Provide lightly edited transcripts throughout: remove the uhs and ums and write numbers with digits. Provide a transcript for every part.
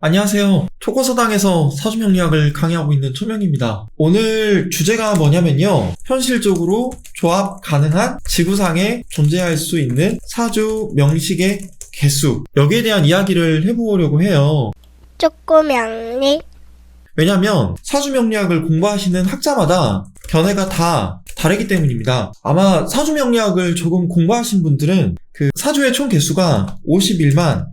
안녕하세요. 초고서당에서 사주명리학을 강의하고 있는 초명입니다. 오늘 주제가 뭐냐면요. 현실적으로 조합 가능한 지구상에 존재할 수 있는 사주 명식의 개수, 여기에 대한 이야기를 해보려고 해요. 초코명리. 왜냐면 사주명리학을 공부하시는 학자마다 견해가 다 다르기 때문입니다. 아마 사주명리학을 조금 공부하신 분들은 그 사주의 총 개수가 51만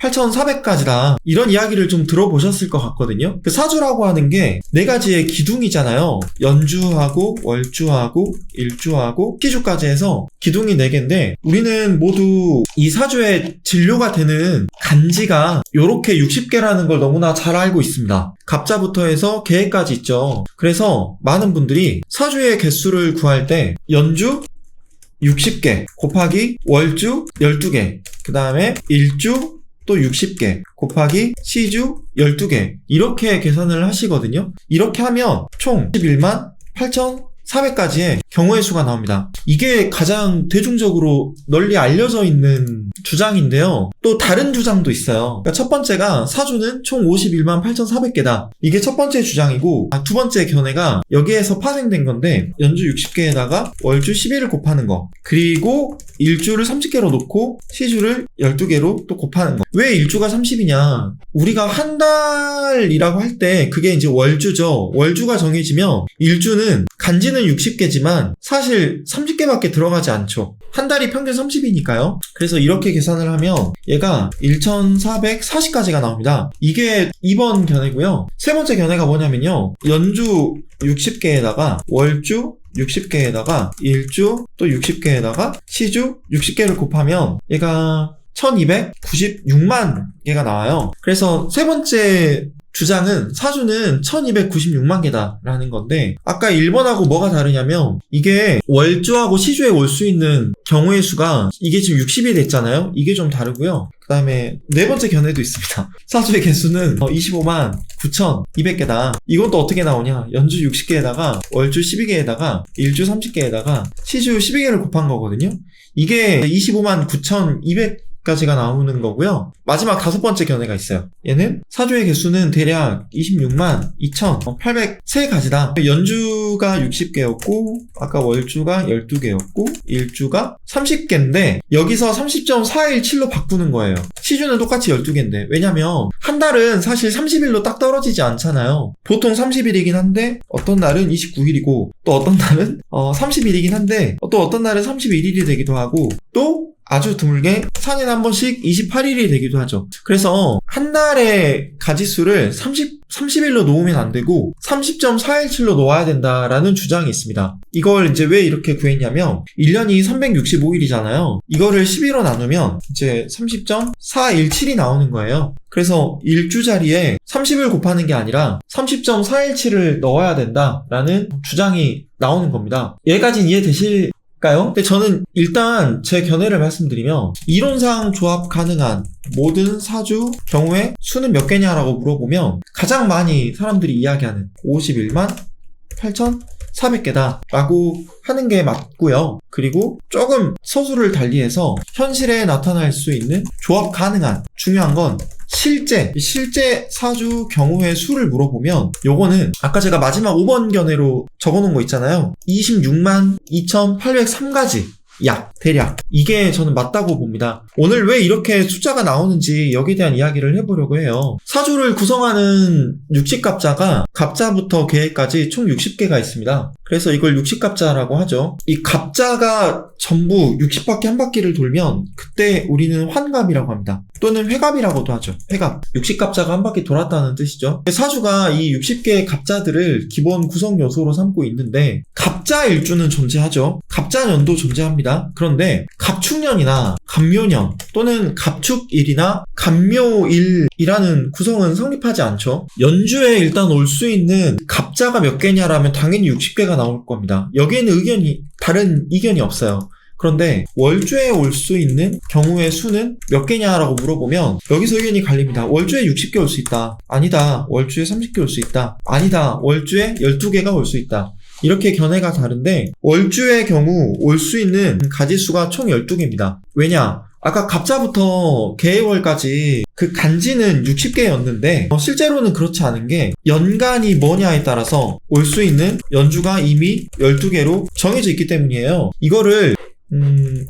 8,400가지다. 이런 이야기를 좀 들어보셨을 것 같거든요. 그 사주라고 하는 게 네 가지의 기둥이잖아요. 연주하고 월주하고 일주하고 시주까지 해서 기둥이 4개인데 우리는 모두 이 사주의 진료가 되는 간지가 요렇게 60개라는 걸 너무나 잘 알고 있습니다. 갑자부터 해서 개까지 있죠. 그래서 많은 분들이 사주의 개수를 구할 때 연주 60개 곱하기 월주 12개 그 다음에 일주 또 60개 곱하기 시주 12개 이렇게 계산을 하시거든요. 이렇게 하면 총 11만 8,400가지의 경우의 수가 나옵니다. 이게 가장 대중적으로 널리 알려져 있는 주장인데요. 또 다른 주장도 있어요. 그러니까 첫 번째가 사주는 총 51만 8,400개다. 이게 첫 번째 주장이고 두 번째 견해가 여기에서 파생된 건데 연주 60개에다가 월주 11을 곱하는 거 그리고 일주를 30개로 놓고 시주를 12개로 또 곱하는 거. 왜 일주가 30이냐? 우리가 한 달이라고 할 때 그게 이제 월주죠. 월주가 정해지면 일주는 간지는 60개지만 사실 30개밖에 들어가지 않죠. 한 달이 평균 30이니까요. 그래서 이렇게 계산을 하면 얘가 1440까지가 나옵니다. 이게 2번 견해고요. 세 번째 견해가 뭐냐면요. 연주 60개에다가 월주 60개에다가 일주 또 60개에다가 시주 60개를 곱하면 얘가 1296만 개가 나와요. 그래서 세 번째 주장은 사주는 1296만 개다라는 건데 아까 1번하고 뭐가 다르냐면 이게 월주하고 시주에 올 수 있는 경우의 수가 이게 지금 60이 됐잖아요. 이게 좀 다르고요. 그 다음에 네 번째 견해도 있습니다. 사주의 개수는 25만 9,200개다. 이건 또 어떻게 나오냐? 연주 60개에다가 월주 12개에다가 일주 30개에다가 시주 12개를 곱한 거거든요. 이게 25만 9,200까지가 나오는 거고요. 마지막 다섯 번째 견해가 있어요. 얘는 사주의 개수는 대략 26만 2,803가지다. 연주가 60개였고 아까 월주가 12개였고 일주가 30개인데 여기서 30.417로 바꾸는 거예요. 시주는 똑같이 12개인데 왜냐면 한 달은 사실 30일로 딱 떨어지지 않잖아요. 보통 30일이긴 한데 어떤 날은 29일이고 또 어떤 날은 30일이긴 한데 또 어떤 날은 31일이 되기도 하고 또 아주 드물게 4년에 한 번씩 28일이 되기도 하죠. 그래서 한 달의 가지수를 30일로 놓으면 안 되고 30.417로 놓아야 된다라는 주장이 있습니다. 이걸 이제 왜 이렇게 구했냐면 1년이 365일이잖아요. 이거를 12로 나누면 이제 30.417이 나오는 거예요. 그래서 일주 자리에 30을 곱하는 게 아니라 30.417을 넣어야 된다라는 주장이 나오는 겁니다. 여기까지는 이해되실 근데 저는 일단 제 견해를 말씀드리면 이론상 조합 가능한 모든 사주 경우의 수는 몇 개냐라고 물어보면 가장 많이 사람들이 이야기하는 51만 8,400개다 라고 하는 게 맞고요. 그리고 조금 서술을 달리해서 현실에 나타날 수 있는 조합 가능한 중요한 건 실제 사주 경우의 수를 물어보면 요거는 아까 제가 마지막 5번 견해로 적어놓은 거 있잖아요. 26만 2,803가지 대략 이게 저는 맞다고 봅니다. 오늘 왜 이렇게 숫자가 나오는지 여기에 대한 이야기를 해보려고 해요. 사주를 구성하는 60갑자가 갑자부터 개까지 총 60개가 있습니다. 그래서 이걸 60갑자라고 하죠. 이 갑자가 전부 60바퀴 한 바퀴를 돌면 그때 우리는 환갑이라고 합니다. 또는 회갑이라고도 하죠. 회갑. 60갑자가 한 바퀴 돌았다는 뜻이죠. 사주가 이 60개의 갑자들을 기본 구성 요소로 삼고 있는데 갑자일주는 존재하죠. 갑자년도 존재합니다. 그런데 갑축년이나 갑묘년 또는 갑축일이나 갑묘일이라는 구성은 성립하지 않죠. 연주에 일단 올 수 있는 갑자가 몇 개냐라면 당연히 60개가 나올 겁니다. 여기에는 다른 이견이 없어요. 그런데 월주에 올 수 있는 경우의 수는 몇 개냐라고 물어보면 여기서 의견이 갈립니다. 월주에 60개 올 수 있다. 아니다. 월주에 30개 올 수 있다. 아니다. 월주에 12개가 올 수 있다. 이렇게 견해가 다른데 월주의 경우 올 수 있는 가지수가 총 12개입니다. 왜냐? 아까 갑자부터 개월까지 그 간지는 60개였는데 실제로는 그렇지 않은 게 연간이 뭐냐에 따라서 올 수 있는 연주가 이미 12개로 정해져 있기 때문이에요. 이거를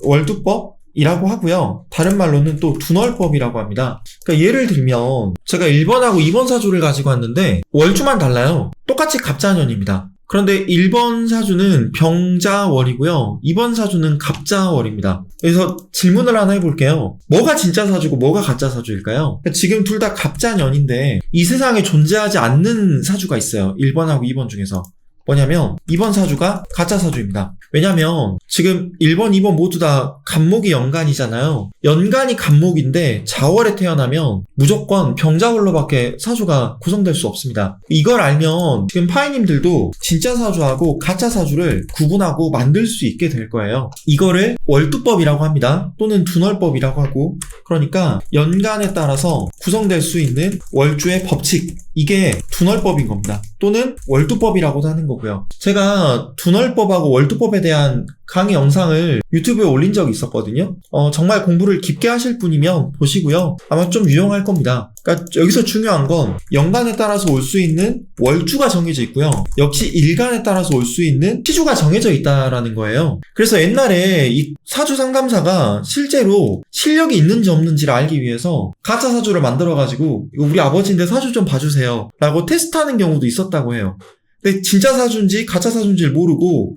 월두법이라고 하고요. 다른 말로는 또 둔월법이라고 합니다. 그러니까 예를 들면 제가 1번하고 2번 사주를 가지고 왔는데 월주만 달라요. 똑같이 갑자년입니다. 그런데 1번 사주는 병자월이고요. 2번 사주는 갑자월입니다. 그래서 질문을 하나 해볼게요. 뭐가 진짜 사주고 뭐가 가짜 사주일까요? 지금 둘 다 갑자년인데 이 세상에 존재하지 않는 사주가 있어요. 1번하고 2번 중에서. 뭐냐면 2번 사주가 가짜 사주입니다. 왜냐면 지금 1번, 2번 모두 다 간목이 연간이잖아요. 연간이 간목인데 자월에 태어나면 무조건 병자월로밖에 사주가 구성될 수 없습니다. 이걸 알면 지금 파이님들도 진짜 사주하고 가짜 사주를 구분하고 만들 수 있게 될 거예요. 이거를 월두법이라고 합니다. 또는 둔월법이라고 하고, 그러니까 연간에 따라서 구성될 수 있는 월주의 법칙, 이게 둔월법인 겁니다. 또는 월두법이라고도 하는 거고요. 제가 둔월법하고 월두법에 대한 강의 영상을 유튜브에 올린 적이 있었거든요. 정말 공부를 깊게 하실 분이면 보시고요. 아마 좀 유용할 겁니다. 그러니까 여기서 중요한 건 연간에 따라서 올 수 있는 월주가 정해져 있고요. 역시 일간에 따라서 올 수 있는 시주가 정해져 있다라는 거예요. 그래서 옛날에 이 사주 상담사가 실제로 실력이 있는지 없는지를 알기 위해서 가짜 사주를 만들어가지고 이거 우리 아버지인데 사주 좀 봐주세요 라고 테스트하는 경우도 있었다고 해요. 근데 진짜 사주인지 가짜 사주인지를 모르고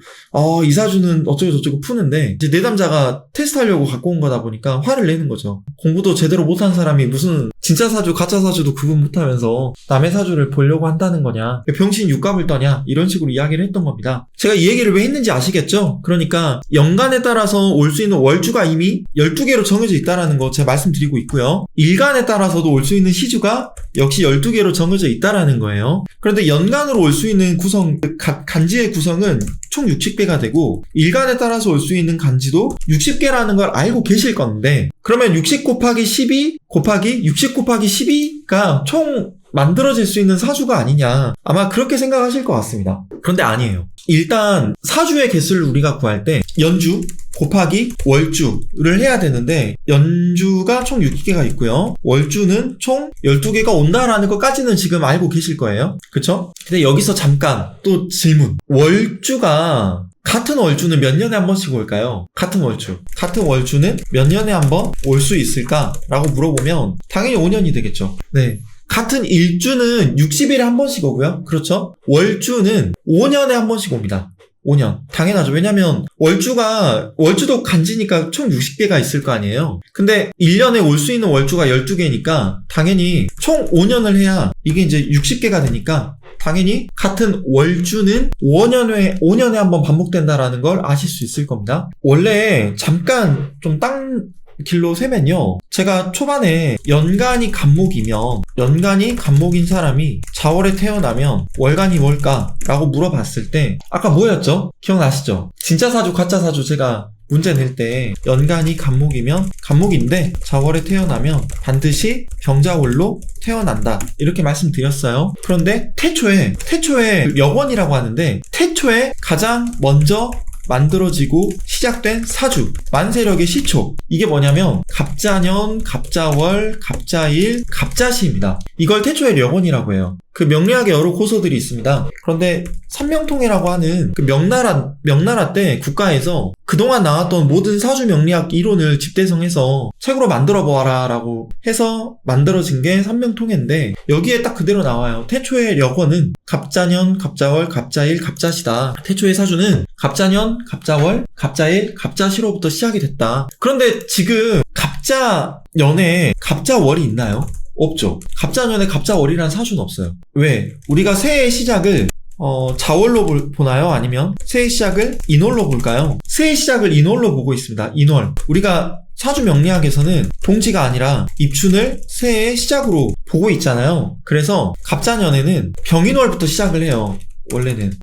이 사주는 어쩌고 저쩌고 푸는데 이제 내담자가 테스트하려고 갖고 온 거다 보니까 화를 내는 거죠. 공부도 제대로 못한 사람이 무슨 진짜 사주 가짜 사주도 구분 못하면서 남의 사주를 보려고 한다는 거냐, 병신 육갑을 떠냐, 이런 식으로 이야기를 했던 겁니다. 제가 이 얘기를 왜 했는지 아시겠죠? 그러니까 연간에 따라서 올 수 있는 월주가 이미 12개로 정해져 있다는 거 제가 말씀드리고 있고요. 일간에 따라서도 올 수 있는 시주가 역시 12개로 정해져 있다는 거예요. 그런데 연간으로 올 수 있는 구성, 간지의 구성은 총 60개가 되고 일간에 따라서 올 수 있는 간지도 60개라는 걸 알고 계실 건데, 그러면 60 곱하기 12 곱하기 60 곱하기 12가 총 만들어질 수 있는 사주가 아니냐, 아마 그렇게 생각하실 것 같습니다. 그런데 아니에요. 일단 사주의 개수를 우리가 구할 때 연주 곱하기 월주를 해야 되는데 연주가 총 60개가 있고요. 월주는 총 12개가 온다라는 것까지는 지금 알고 계실 거예요. 그쵸? 근데 여기서 잠깐 또 질문. 월주가 같은 월주는 몇 년에 한 번씩 올까요? 같은 월주는 몇 년에 한 번 올 수 있을까라고 물어보면 당연히 5년이 되겠죠. 네. 같은 일주는 60일에 한 번씩 오고요. 그렇죠? 월주는 5년에 한 번씩 옵니다. 5년. 당연하죠. 왜냐면 월주도 간지니까 총 60개가 있을 거 아니에요. 근데 1년에 올 수 있는 월주가 12개니까 당연히 총 5년을 해야 이게 이제 60개가 되니까 당연히 같은 월주는 5년에 한 번 반복된다라는 걸 아실 수 있을 겁니다. 원래 잠깐 좀 땅 길로 세면요, 제가 초반에 연간이 간목인 사람이 자월에 태어나면 월간이 뭘까라고 물어봤을 때 아까 뭐였죠? 기억나시죠? 진짜 사주 가짜 사주 제가 문제 낼 때 연간이 간목인데 자월에 태어나면 반드시 병자월로 태어난다 이렇게 말씀드렸어요. 그런데 태초에 여원이라고 하는데 태초에 가장 먼저 만들어지고 시작된 사주, 만세력의 시초, 이게 뭐냐면 갑자년, 갑자월, 갑자일, 갑자시입니다. 이걸 태초의 령원이라고 해요. 그 명리학에 여러 고서들이 있습니다. 그런데 삼명통해라고 하는 그 명나라 때 국가에서 그동안 나왔던 모든 사주 명리학 이론을 집대성해서 책으로 만들어 보아라 라고 해서 만들어진 게 삼명통해인데 여기에 딱 그대로 나와요. 태초의 령원은 갑자년, 갑자월, 갑자일, 갑자시다. 태초의 사주는 갑자년, 갑자월, 갑자일, 갑자시로부터 시작이 됐다. 그런데 지금 갑자년에 갑자월이 있나요? 없죠. 갑자년에 갑자월이라는 사주는 없어요. 왜? 우리가 새해의 시작을 자월로 보나요? 아니면 새해 시작을 인월로 볼까요? 새해 시작을 인월로 보고 있습니다. 인월. 우리가 사주 명리학에서는 동지가 아니라 입춘을 새해의 시작으로 보고 있잖아요. 그래서 갑자년에는 병인월부터 시작을 해요. 원래는.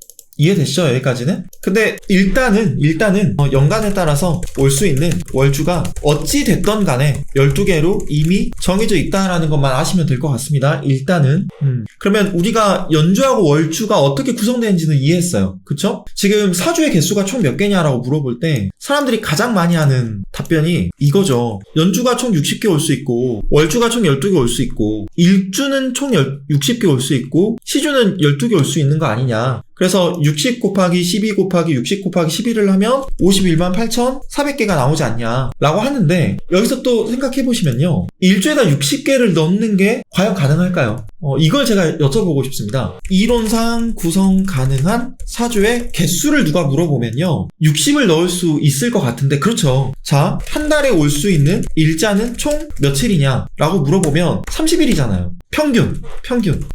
이해되시죠? 여기까지는? 근데 일단은 연간에 따라서 올 수 있는 월주가 어찌 됐던 간에 12개로 이미 정해져 있다라는 것만 아시면 될 것 같습니다. 일단은. 그러면 우리가 연주하고 월주가 어떻게 구성되는지는 이해했어요. 그쵸? 지금 사주의 개수가 총 몇 개냐라고 물어볼 때 사람들이 가장 많이 하는 답변이 이거죠. 연주가 총 60개 올 수 있고 월주가 총 12개 올 수 있고 일주는 총 60개 올 수 있고 시주는 12개 올 수 있는 거 아니냐. 그래서 60 곱하기 12 곱하기 60 곱하기 11을 하면 51만 8,400개가 나오지 않냐 라고 하는데 여기서 또 생각해보시면요. 일주에다 60개를 넣는 게 과연 가능할까요? 이걸 제가 여쭤보고 싶습니다. 이론상 구성 가능한 사주의 개수를 누가 물어보면요. 60을 넣을 수 있을 것 같은데 그렇죠. 자, 한 달에 올 수 있는 일자는 총 며칠이냐 라고 물어보면 30일이잖아요. 평균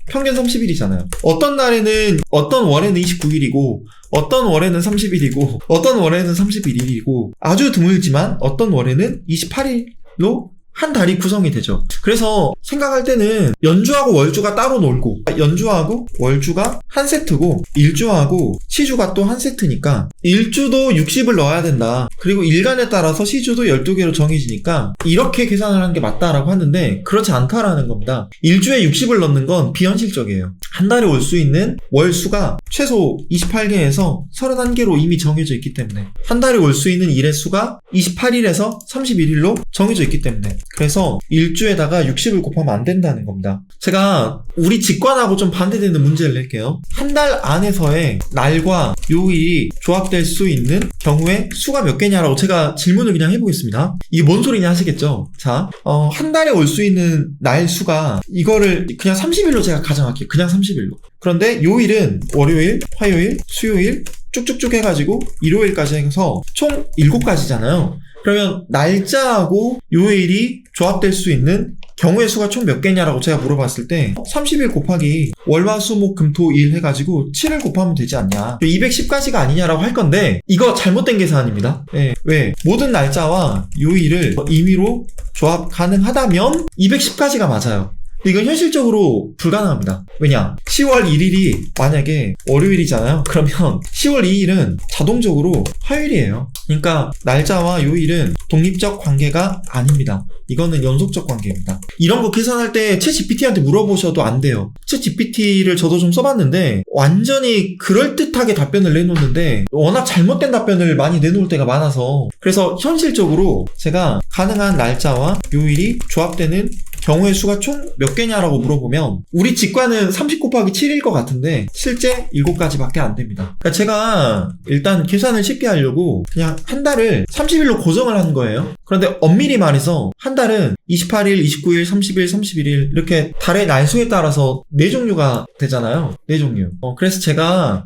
30일이잖아요. 어떤 날에는 어떤 월에는 29일이고 어떤 월에는 30일이고 어떤 월에는 31일이고 아주 드물지만 어떤 월에는 28일로 한 달이 구성이 되죠. 그래서 생각할 때는 연주하고 월주가 따로 놀고 연주하고 월주가 한 세트고 일주하고 시주가 또 한 세트니까 일주도 60을 넣어야 된다. 그리고 일간에 따라서 시주도 12개로 정해지니까 이렇게 계산을 하는 게 맞다라고 하는데 그렇지 않다라는 겁니다. 일주에 60을 넣는 건 비현실적이에요. 한 달에 올 수 있는 월 수가 최소 28개에서 31개로 이미 정해져 있기 때문에 한 달에 올 수 있는 일의 수가 28일에서 31일로 정해져 있기 때문에 그래서 일주에다가 60을 곱하면 안 된다는 겁니다. 제가 우리 직관하고 좀 반대되는 문제를 낼게요. 한 달 안에서의 날과 요일이 조합될 수 있는 경우에 수가 몇 개냐라고 제가 질문을 그냥 해보겠습니다. 이게 뭔 소리냐 하시겠죠? 자, 한 달에 올 수 있는 날 수가 이거를 그냥 30일로 제가 가정할게요. 그냥 30일로. 그런데 요일은 월요일, 화요일, 수요일 쭉쭉쭉 해가지고 일요일까지 해서 총 7가지잖아요. 그러면 날짜하고 요일이 조합될 수 있는 경우의 수가 총 몇 개냐라고 제가 물어봤을 때 30일 곱하기 월화수목금토일 해가지고 7을 곱하면 되지 않냐. 210가지가 아니냐라고 할 건데 이거 잘못된 계산입니다. 네. 왜? 모든 날짜와 요일을 임의로 조합 가능하다면 210가지가 맞아요. 이건 현실적으로 불가능합니다. 왜냐? 10월 1일이 만약에 월요일이잖아요. 그러면 10월 2일은 자동적으로 화요일이에요. 그러니까 날짜와 요일은 독립적 관계가 아닙니다. 이거는 연속적 관계입니다. 이런 거 계산할 때 챗GPT한테 물어보셔도 안 돼요. 챗GPT를 저도 좀 써봤는데 완전히 그럴듯하게 답변을 내놓는데 워낙 잘못된 답변을 많이 내놓을 때가 많아서 그래서 현실적으로 제가 가능한 날짜와 요일이 조합되는 경우의 수가 총 몇 개냐라고 물어보면 우리 직관은 30 곱하기 7일 것 같은데 실제 7가지밖에 안 됩니다. 그러니까 제가 일단 계산을 쉽게 하려고 그냥 한 달을 30일로 고정을 한 거예요. 그런데 엄밀히 말해서 한 달은 28일, 29일, 30일, 31일 이렇게 달의 날수에 따라서 4종류가 되잖아요. 4종류. 그래서 제가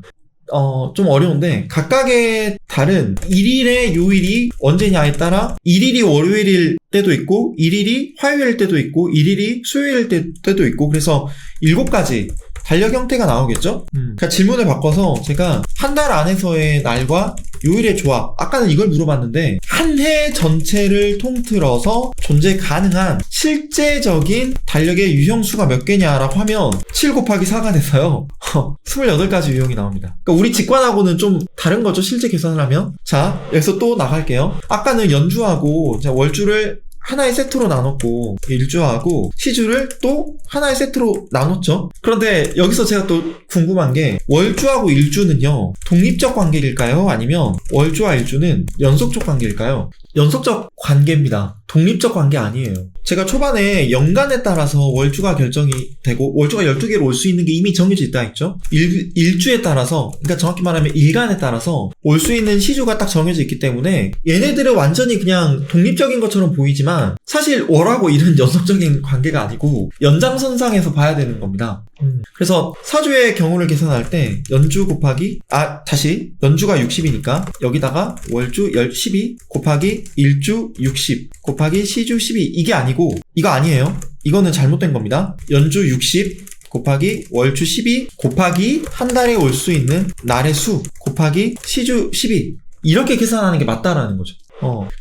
좀 어려운데 각각의 달은 1일의 요일이 언제냐에 따라 1일이 월요일일 때도 있고 1일이 화요일일 때도 있고 1일이 수요일일 때도 있고 그래서 7가지 달력 형태가 나오겠죠? 그러니까 질문을 바꿔서 제가 한 달 안에서의 날과 요일의 조합 아까는 이걸 물어봤는데 한 해 전체를 통틀어서 존재 가능한 실제적인 달력의 유형수가 몇 개냐라고 하면 7 곱하기 4가 돼서요 28가지 유형이 나옵니다. 그러니까 우리 직관하고는 좀 다른 거죠. 실제 계산을 하면. 자, 여기서 또 나갈게요. 아까는 연주하고 월주를 하나의 세트로 나눴고 일주하고 시주를 또 하나의 세트로 나눴죠. 그런데 여기서 제가 또 궁금한 게 월주하고 일주는요 독립적 관계일까요? 아니면 월주와 일주는 연속적 관계일까요? 연속적 관계입니다. 독립적 관계 아니에요. 제가 초반에 연간에 따라서 월주가 결정이 되고 월주가 12개로 올 수 있는 게 이미 정해져 있다 했죠. 일주에 따라서 그러니까 정확히 말하면 일간에 따라서 올 수 있는 시주가 딱 정해져 있기 때문에 얘네들은 완전히 그냥 독립적인 것처럼 보이지만 사실 월하고 일은 연속적인 관계가 아니고 연장선상에서 봐야 되는 겁니다. 그래서 사주의 경우를 계산할 때 연주 곱하기 다시 연주가 60이니까 여기다가 월주 12 곱하기 일주 60 곱하기 시주 12 이게 아니고 이거 아니에요. 이거는 잘못된 겁니다. 연주 60 곱하기 월주 12 곱하기 한 달에 올 수 있는 날의 수 곱하기 시주 12 이렇게 계산하는 게 맞다라는 거죠.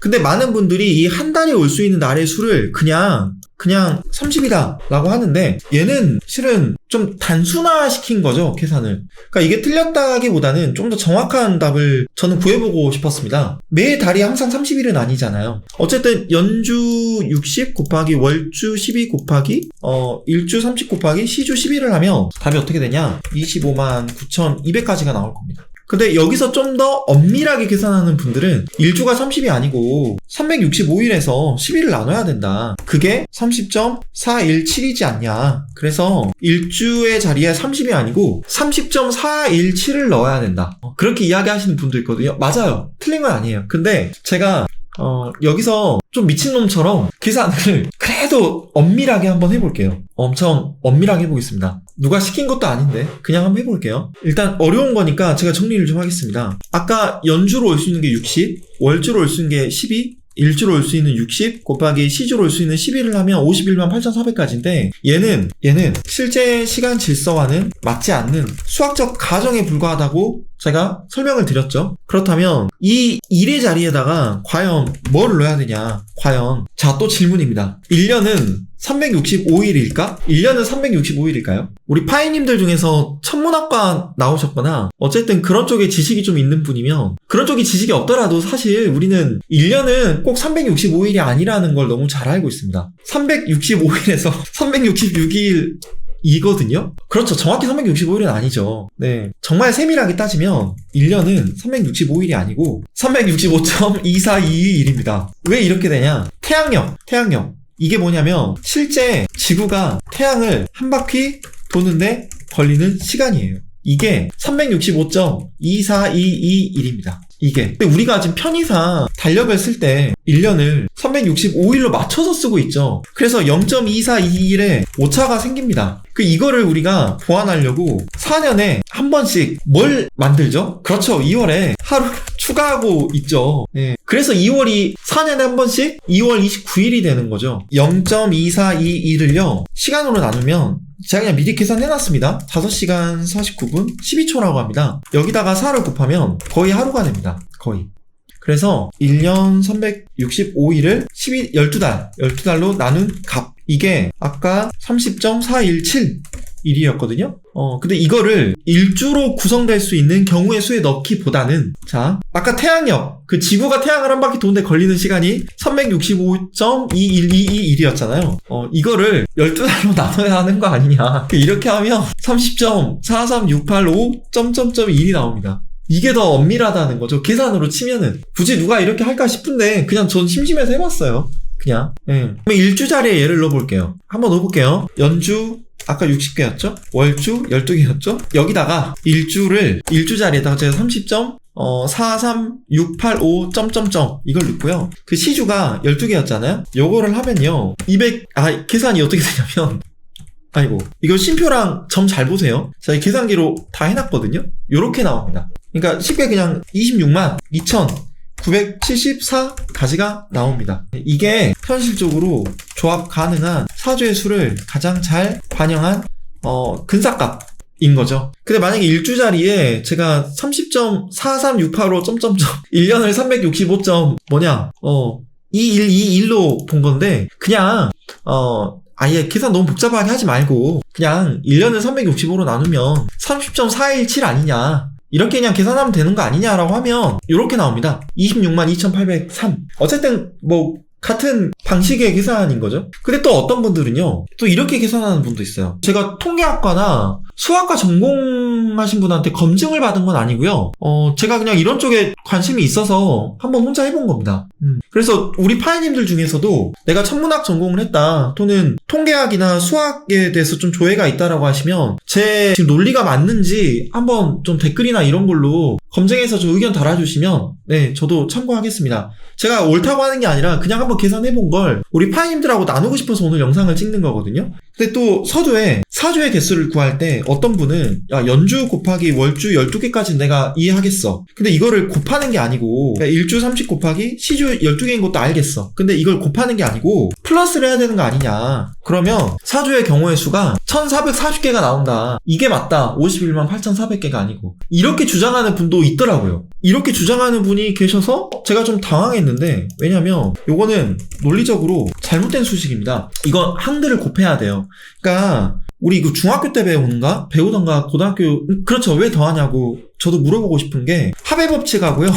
근데 많은 분들이 이 한 달에 올 수 있는 날의 수를 그냥 그냥 30이다 라고 하는데 얘는 실은 좀 단순화시킨 거죠, 계산을. 그러니까 이게 틀렸다기보다는 좀 더 정확한 답을 저는 구해보고 싶었습니다. 매 달이 항상 30일은 아니잖아요. 어쨌든 연주 60 곱하기 월주 12 곱하기 일주 30 곱하기 시주 11을 하면 답이 어떻게 되냐? 25만 9,200까지가 나올 겁니다. 근데 여기서 좀 더 엄밀하게 계산하는 분들은 일주가 30이 아니고 365일에서 10일을 나눠야 된다. 그게 30.417이지 않냐. 그래서 일주의 자리에 30이 아니고 30.417을 넣어야 된다. 그렇게 이야기하시는 분도 있거든요. 맞아요. 틀린 건 아니에요. 근데 제가 여기서 좀 미친놈처럼 계산을 그래도 엄밀하게 한번 해볼게요. 엄청 엄밀하게 해보겠습니다. 누가 시킨 것도 아닌데 그냥 한번 해볼게요. 일단 어려운 거니까 제가 정리를 좀 하겠습니다. 아까 연주로 올 수 있는 게 60, 월주로 올 수 있는 게 12, 일주로 올 수 있는 60 곱하기 시주로 올 수 있는 11을 하면 51만 8,400까지인데 얘는 실제 시간 질서와는 맞지 않는 수학적 가정에 불과하다고 제가 설명을 드렸죠. 그렇다면 이 1의 자리에다가 과연 뭐를 넣어야 되냐? 과연 자, 또 질문입니다. 1년은 365일일까? 1년은 365일일까요? 우리 파이님들 중에서 천문학과 나오셨거나 어쨌든 그런 쪽에 지식이 좀 있는 분이면 그런 쪽에 지식이 없더라도 사실 우리는 1년은 꼭 365일이 아니라는 걸 너무 잘 알고 있습니다. 365일에서 366일 이거든요? 그렇죠. 정확히 365일은 아니죠. 네. 정말 세밀하게 따지면 1년은 365일이 아니고 365.2422일입니다. 왜 이렇게 되냐? 태양력. 이게 뭐냐면 실제 지구가 태양을 한 바퀴 도는데 걸리는 시간이에요. 이게 365.2422일입니다. 이게. 근데 우리가 지금 편의상 달력을 쓸 때 1년을 365일로 맞춰서 쓰고 있죠. 그래서 0.2422일에 오차가 생깁니다. 이거를 우리가 보완하려고 4년에 한 번씩 뭘 만들죠? 그렇죠. 2월에 하루 추가하고 있죠. 네. 그래서 2월이 4년에 한 번씩 2월 29일이 되는 거죠. 0.2422일을요. 시간으로 나누면 제가 그냥 미리 계산해놨습니다. 5시간 49분 12초라고 합니다. 여기다가 4를 곱하면 거의 하루가 됩니다. 거의. 그래서 1년 365일을 12달로 나눈 값. 이게 아까 30.417일이었거든요. 근데 이거를 일주로 구성될 수 있는 경우의 수에 넣기보다는 자, 아까 태양력, 그 지구가 태양을 한 바퀴 도는데 걸리는 시간이 365.2122일이었잖아요. 이거를 12달로 나눠야 하는 거 아니냐. 이렇게 하면 30.43685.1이 나옵니다. 이게 더 엄밀하다는 거죠. 계산으로 치면은. 굳이 누가 이렇게 할까 싶은데 그냥 전 심심해서 해봤어요. 그냥. 예. 그럼 일주 자리에 예를 넣어볼게요. 한번 넣어볼게요. 연주 아까 60개였죠? 월주 12개였죠? 여기다가 일주 자리에다가 제가 30.43685 점점점 이걸 넣고요. 그 시주가 12개였잖아요? 요거를 하면요. 계산이 어떻게 되냐면 아이고, 이거 심표랑 점 잘 보세요. 자, 이 계산기로 다 해놨거든요? 요렇게 나옵니다. 그러니까 쉽게 그냥 26만 2,974가지가 나옵니다. 이게 현실적으로 조합 가능한 사주의 수를 가장 잘 반영한 근사값인 거죠. 근데 만약에 일주 자리에 제가 30.43685 점점점 1년을 365. 2121로 본 건데 그냥 아예 계산 너무 복잡하게 하지 말고 그냥 1년을 365로 나누면 30.417 아니냐, 이렇게 그냥 계산하면 되는 거 아니냐라고 하면 이렇게 나옵니다. 26만 2,803. 어쨌든 뭐 같은 방식의 계산인 거죠. 근데 또 어떤 분들은요, 또 이렇게 계산하는 분도 있어요. 제가 통계학과나 수학과 전공하신 분한테 검증을 받은 건 아니고요. 제가 그냥 이런 쪽에 관심이 있어서 한번 혼자 해본 겁니다. 그래서 우리 파이님들 중에서도 내가 천문학 전공을 했다, 또는 통계학이나 수학에 대해서 좀 조예가 있다라고 하시면 제 지금 논리가 맞는지 한번 좀 댓글이나 이런 걸로 검증해서 좀 의견 달아주시면 네, 저도 참고하겠습니다. 제가 옳다고 하는 게 아니라 그냥 한번 계산해본 걸 우리 파이님들하고 나누고 싶어서 오늘 영상을 찍는 거거든요. 근데 또 서두에 사주의 개수를 구할 때 어떤 분은 야, 연주 곱하기 월주 12개까지는 내가 이해하겠어. 근데 이거를 곱하는 게 아니고 일주 30 곱하기 시주 12개인 것도 알겠어. 근데 이걸 곱하는 게 아니고 플러스를 해야 되는 거 아니냐. 그러면 사주의 경우의 수가 1440개가 나온다. 이게 맞다. 51만 8400개가 아니고. 이렇게 주장하는 분도 있더라고요. 이렇게 주장하는 분이 계셔서 제가 좀 당황했는데, 왜냐면 요거는 논리적으로 잘못된 수식입니다. 이건 항들을 곱해야 돼요. 그러니까 우리 이거 중학교 때 배우던가 고등학교, 그렇죠. 왜 더하냐고 저도 물어보고 싶은 게, 합의 법칙하고요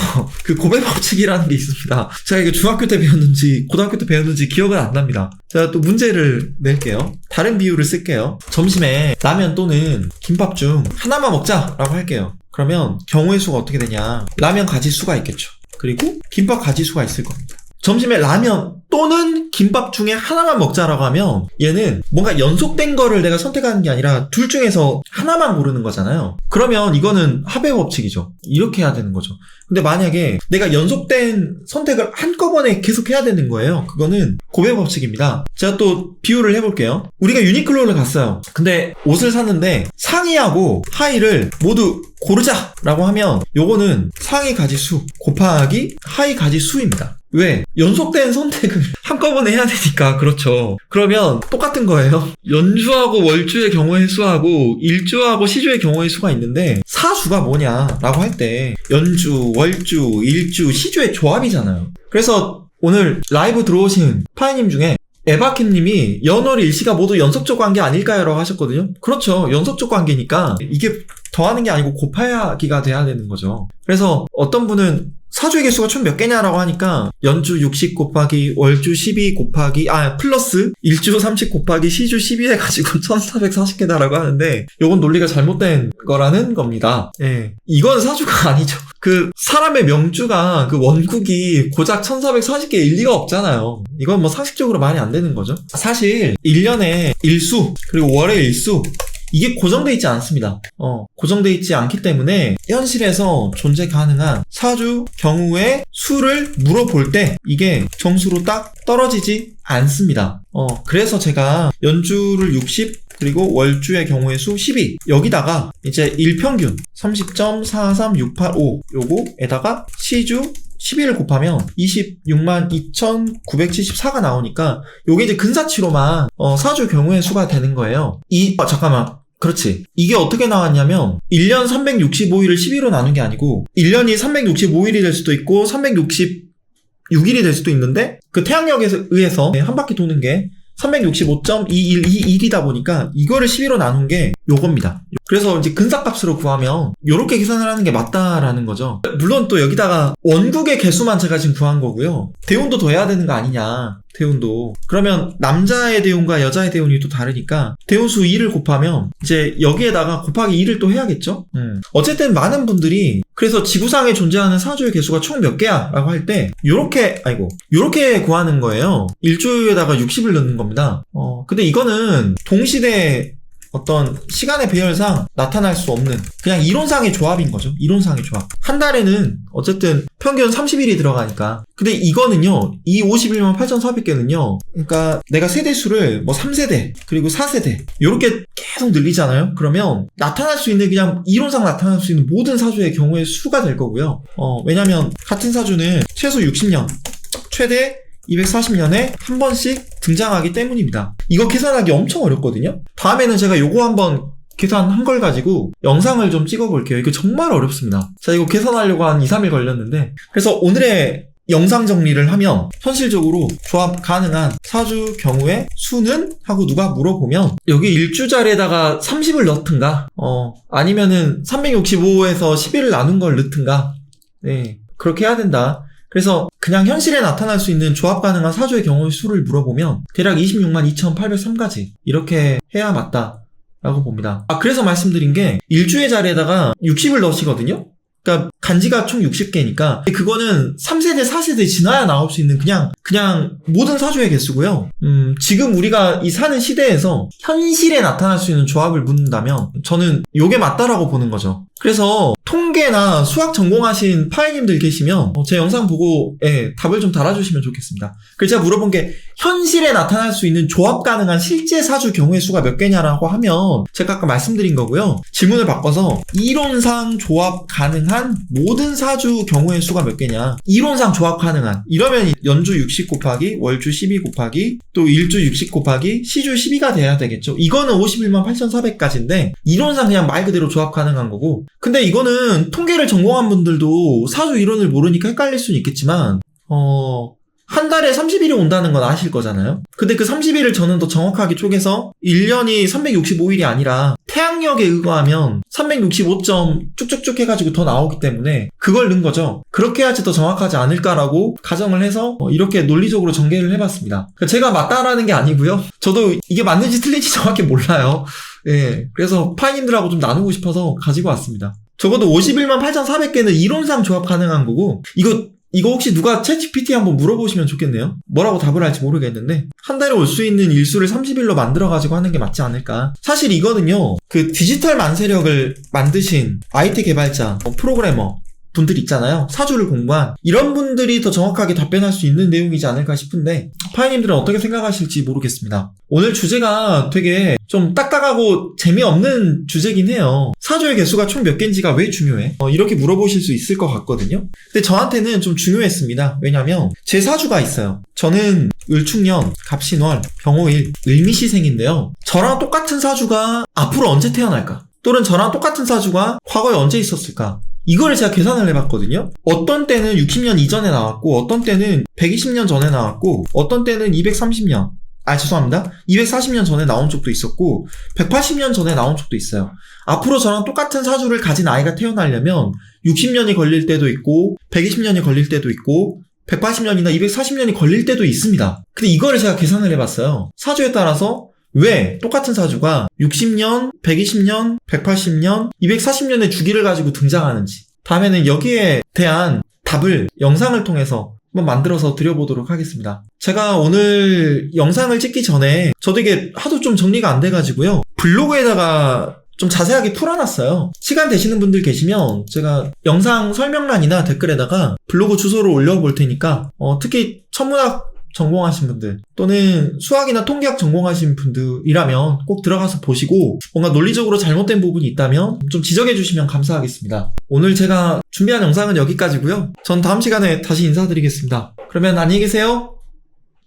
그 곱의 법칙이라는 게 있습니다. 제가 이거 중학교 때 배웠는지 고등학교 때 배웠는지 기억은 안 납니다. 제가 또 문제를 낼게요. 다른 비유를 쓸게요. 점심에 라면 또는 김밥 중 하나만 먹자라고 할게요. 그러면 경우의 수가 어떻게 되냐, 라면 가지수가 있겠죠. 그리고 김밥 가지수가 있을 겁니다. 점심에 라면 또는 김밥 중에 하나만 먹자라고 하면 얘는 뭔가 연속된 거를 내가 선택하는 게 아니라 둘 중에서 하나만 고르는 거잖아요. 그러면 이거는 합의 법칙이죠. 이렇게 해야 되는 거죠. 근데 만약에 내가 연속된 선택을 한꺼번에 계속 해야 되는 거예요. 그거는 곱의 법칙입니다. 제가 또 비유를 해볼게요. 우리가 유니클로를 갔어요. 근데 옷을 샀는데 상의하고 하의를 모두 고르자라고 하면 요거는 상의 가지수 곱하기 하의 가지수입니다. 왜? 연속된 선택을 한꺼번에 해야 되니까. 그렇죠. 그러면 똑같은 거예요. 연주하고 월주의 경우의 수하고 일주하고 시주의 경우의 수가 있는데, 사주가 뭐냐라고 할 때 연주, 월주, 일주, 시주의 조합이잖아요. 그래서 오늘 라이브 들어오신 파이님 중에 에바킴님이 연월 일시가 모두 연속적 관계 아닐까요? 라고 하셨거든요. 그렇죠. 연속적 관계니까 이게 더하는 게 아니고 곱하기가 돼야 되는 거죠. 그래서 어떤 분은 사주의 개수가 총 몇 개냐라고 하니까 연주 60 곱하기 월주 12 곱하기 플러스 일주 30 곱하기 시주 12 해가지고 1440개다라고 하는데, 요건 논리가 잘못된 거라는 겁니다. 예. 이건 사주가 아니죠. 그 사람의 명주가 그 원국이 고작 1440개일 리가 없잖아요. 이건 뭐 상식적으로 말이 안 되는 거죠. 사실 1년에 일수 그리고 월의 일수 이게 고정되어 있지 않습니다. 고정되어 있지 않기 때문에 현실에서 존재 가능한 사주 경우의 수를 물어볼 때 이게 정수로 딱 떨어지지 않습니다. 그래서 제가 연주를 60 그리고 월주의 경우의 수 12 여기다가 이제 일평균 30.43685 요거에다가 시주 12를 곱하면 26만 2,974가 나오니까 요게 이제 근사치로만 사주 경우의 수가 되는 거예요. 잠깐만. 그렇지. 이게 어떻게 나왔냐면 1년 365일을 12로 나눈 게 아니고 1년이 365일이 될 수도 있고 366일이 될 수도 있는데, 그 태양력에 의해서 한 바퀴 도는 게 365.2121이다 보니까 이거를 12로 나눈 게 요겁니다. 그래서 이제 근사값으로 구하면 요렇게 계산을 하는 게 맞다라는 거죠. 물론 또 여기다가 원국의 개수만 제가 지금 구한 거고요. 대운도 더해야 되는 거 아니냐. 대운도. 그러면 남자의 대운과 여자의 대운이 또 다르니까 대운수 2를 곱하면 이제 여기에다가 곱하기 2를 또 해야겠죠? 어쨌든 많은 분들이 그래서 지구상에 존재하는 사주의 개수가 총 몇 개야? 라고 할 때 요렇게 구하는 거예요. 일주에다가 60을 넣는 겁니다. 근데 이거는 동시대 어떤 시간의 배열상 나타날 수 없는 그냥 이론상의 조합인 거죠. 이론상의 조합. 한 달에는 어쨌든 평균 30일이 들어가니까. 근데 이거는요, 이 51만 8,400개는요, 그러니까 내가 세대수를 뭐 3세대 그리고 4세대 요렇게 계속 늘리잖아요. 그러면 나타날 수 있는, 그냥 이론상 나타날 수 있는 모든 사주의 경우의 수가 될 거고요. 왜냐면 같은 사주는 최소 60년, 최대 240년에 한 번씩 등장하기 때문입니다. 이거 계산하기 엄청 어렵거든요. 다음에는 제가 요거 한번 계산한 걸 가지고 영상을 좀 찍어볼게요. 이거 정말 어렵습니다. 자, 이거 계산하려고 한 2, 3일 걸렸는데, 그래서 오늘의 영상 정리를 하면 현실적으로 조합 가능한 사주 경우의 수는? 하고 누가 물어보면 여기 일주 자리에다가 30을 넣든가 아니면은 365에서 11을 나눈 걸 넣든가, 네, 그렇게 해야 된다. 그래서 그냥 현실에 나타날 수 있는 조합 가능한 사주의 경우의 수를 물어보면 대략 26만 2,803가지 이렇게 해야 맞다라고 봅니다. 그래서 말씀드린 게 일주의 자리에다가 60을 넣으시거든요. 그러니까 간지가 총 60개니까 그거는 3세대 4세대 지나야 나올 수 있는 그냥 모든 사주의 개수고요. 지금 우리가 이 사는 시대에서 현실에 나타날 수 있는 조합을 묻는다면 저는 요게 맞다라고 보는 거죠. 그래서 통계나 수학 전공하신 파이님들 계시면 제 영상 보고 답을 좀 달아주시면 좋겠습니다. 그래서 제가 물어본 게 현실에 나타날 수 있는 조합 가능한 실제 사주 경우의 수가 몇 개냐라고 하면 제가 아까 말씀드린 거고요. 질문을 바꿔서 이론상 조합 가능한 모든 사주 경우의 수가 몇 개냐. 이론상 조합 가능한. 이러면 연주 60 곱하기 월주 12 곱하기 또 일주 60 곱하기 시주 12가 돼야 되겠죠. 이거는 51만 8,400까지인데 이론상 그냥 말 그대로 조합 가능한 거고. 근데 이거는 통계를 전공한 분들도 사주 이론을 모르니까 헷갈릴 수는 있겠지만 한 달에 30일이 온다는 건 아실 거잖아요. 근데 그 30일을 저는 더 정확하게 쪼개서 1년이 365일이 아니라 태양력에 의거하면 365점 쭉쭉쭉 해가지고 더 나오기 때문에 그걸 넣은 거죠. 그렇게 해야지 더 정확하지 않을까라고 가정을 해서 이렇게 논리적으로 전개를 해봤습니다. 제가 맞다라는 게 아니고요. 저도 이게 맞는지 틀린지 정확히 몰라요. 예, 그래서 파이님들하고 좀 나누고 싶어서 가지고 왔습니다. 적어도 51만 8,400개는 이론상 조합 가능한 거고 이거 혹시 누가 챗GPT 한번 물어보시면 좋겠네요. 뭐라고 답을 할지 모르겠는데 한 달에 올 수 있는 일수를 30일로 만들어가지고 하는 게 맞지 않을까. 사실 이거는요, 그 디지털 만세력을 만드신 IT 개발자, 프로그래머 분들 있잖아요. 사주를 공부한 이런 분들이 더 정확하게 답변할 수 있는 내용이지 않을까 싶은데 파이님들은 어떻게 생각하실지 모르겠습니다. 오늘 주제가 되게 좀 딱딱하고 재미없는 주제긴 해요. 사주의 개수가 총 몇 개인지가 왜 중요해? 이렇게 물어보실 수 있을 것 같거든요. 근데 저한테는 좀 중요했습니다. 왜냐면 제 사주가 있어요. 저는 을축년, 갑신월, 병오일, 을미시생인데요. 저랑 똑같은 사주가 앞으로 언제 태어날까? 또는 저랑 똑같은 사주가 과거에 언제 있었을까? 이거를 제가 계산을 해봤거든요. 어떤 때는 60년 이전에 나왔고 어떤 때는 120년 전에 나왔고 어떤 때는 240년 240년 전에 나온 적도 있었고 180년 전에 나온 적도 있어요. 앞으로 저랑 똑같은 사주를 가진 아이가 태어나려면 60년이 걸릴 때도 있고 120년이 걸릴 때도 있고 180년이나 240년이 걸릴 때도 있습니다. 근데 이거를 제가 계산을 해봤어요. 사주에 따라서 왜 똑같은 사주가 60년, 120년, 180년, 240년의 주기를 가지고 등장하는지 다음에는 여기에 대한 답을 영상을 통해서 한번 만들어서 드려보도록 하겠습니다. 제가 오늘 영상을 찍기 전에 저도 이게 하도 좀 정리가 안 돼가지고요. 블로그에다가 좀 자세하게 풀어놨어요. 시간 되시는 분들 계시면 제가 영상 설명란이나 댓글에다가 블로그 주소를 올려볼 테니까 특히 천문학 전공하신 분들 또는 수학이나 통계학 전공하신 분들이라면 꼭 들어가서 보시고 뭔가 논리적으로 잘못된 부분이 있다면 좀 지적해 주시면 감사하겠습니다. 오늘 제가 준비한 영상은 여기까지고요. 전 다음 시간에 다시 인사드리겠습니다. 그러면 안녕히 계세요.